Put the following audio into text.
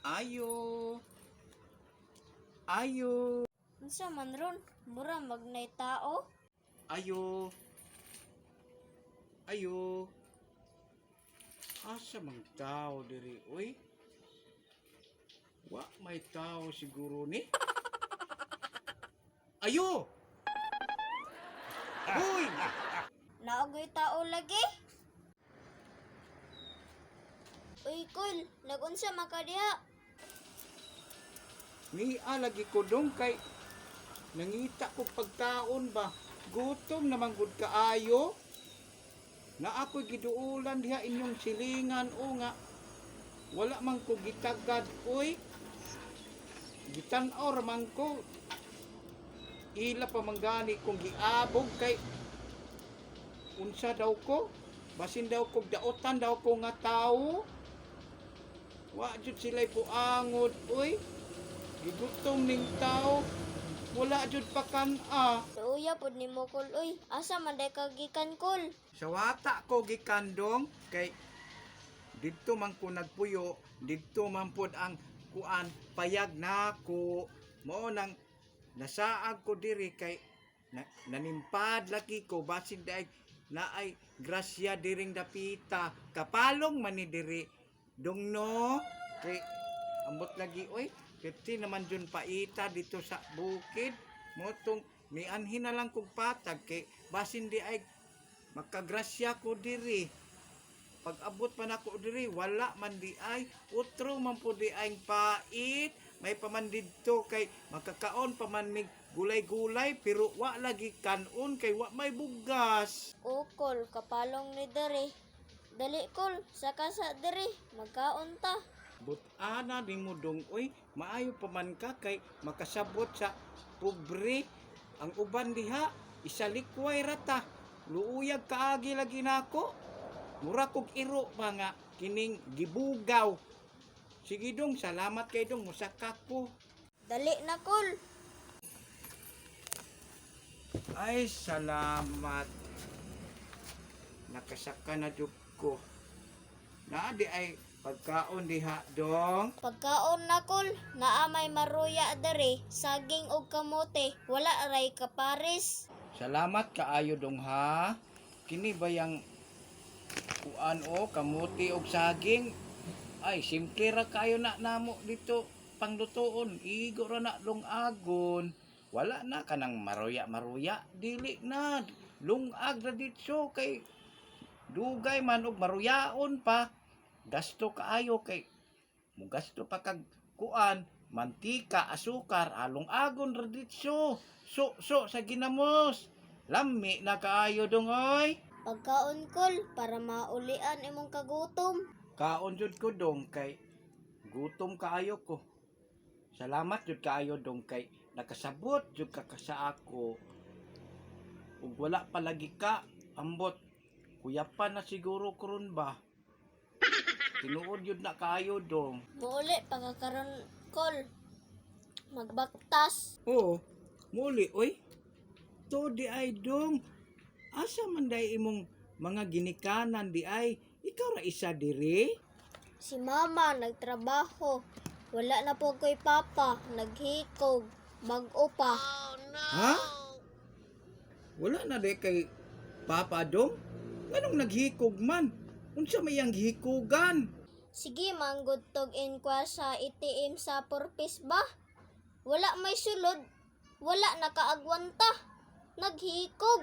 Ayo. Ayo. Unsa man ron? Mura magnay tao? Ayo. Ayo. Asa mang tao diri, uy? Wa may tao siguro ni. Ayo. Uy! Naogoy tao lagi? Uy, Kul, nagunsa makadiha. Nia lagi ko dong kay nangita ko pagkaon ba. Gutom naman gud kaayo. Na ako'y giduulan diha inyong silingan o nga. Wala man ko gitagad, uy. Gitan-or man ko. Ila pa manggani kong giabog kay unsa daw ko. Basin daw ko daotan daw ko nga tao. Wa jud sila'y puangod, uy. Gigutom ning tao. Wala jud pa kan-a. Luya pod nimo, Kul. Uy, asa man day kagikan, Kul? Sa wata ko gikandong kay didto man ko nagpuyo, didto man pod ang kuan payag nako. Mao nang nasaag ko diri kay nanimpad laki ko basin day naay grasya diring dapita. Kapalong man ni diri dongno kay ambot lagi oy. 50 naman dyan paita dito sa bukid. Motong nianhin na lang kong patag kay basin di ay makagrasya ko diri. Pag abot man ako diri, wala man di ay. Utro man po di ay pait. May paman dito kay makakaon paman mig gulay-gulay pero wa lagi kanon kay wa may bugas. O, Kul, kapalong ni diri. Dali, Kul, saka sa diri. Magkaon ta. But-ana ni mo dong, uy, maayo pa man ka kay makasabot sa pobre. Ang uban diha, isalikway rata. Luuyag kaagi lagi nako. Mura kog iro mga kining gibugaw. Sige dong, salamat kay dong, musaka ko. Dali na, Kul. Ay, salamat. Nakasaka na jud ko. Naadi ay pagkaon diha dong. Pagkaon na, Kul. Naamay maruya diri. Saging og kamote. Wala aray kaparis. Salamat kaayo dong ha. Kini bayang kuan o kamuti og saging. Ay simple ra kayo na namo dito panglutoon. Igo ra na dong agon. Wala na kanang maruya dili na. Lungag ra dito kay dugay man og maruyaon pa. Gasto kaayo kay mo gasto pa kag kuan mantika, asukar, along agon ra dito. So sa ginamos. Lami na kaayo dong oy. Pagkaon, Kul, para maulian imong kagutom. Kaon jud ko dong kay gutom kaayo ko. Salamat jud kaayo dong kay nakasabot jud ka sa ako. Ug wala palagi ka ambot. Kuyapan na siguro karon ba. Tinuod yun na kaayo dong. Muuli pagkakaroon, Kul. Magbaktas. Oo, muli oy. To di ay dong. Asa man day imong mga ginikanan di ay ikaw ra isa diri? Si Mama nagtrabaho. Wala na po ko'y Papa. Naghikog. Mag-o pa. Ha? Wala na day kay Papa dong? Anong naghikog man? Unsa may ang hikugan? Sige, manggod tog inquire sa ATM sa purpose ba? Wala may sulod. Wala nakaagwanta. Naghikog.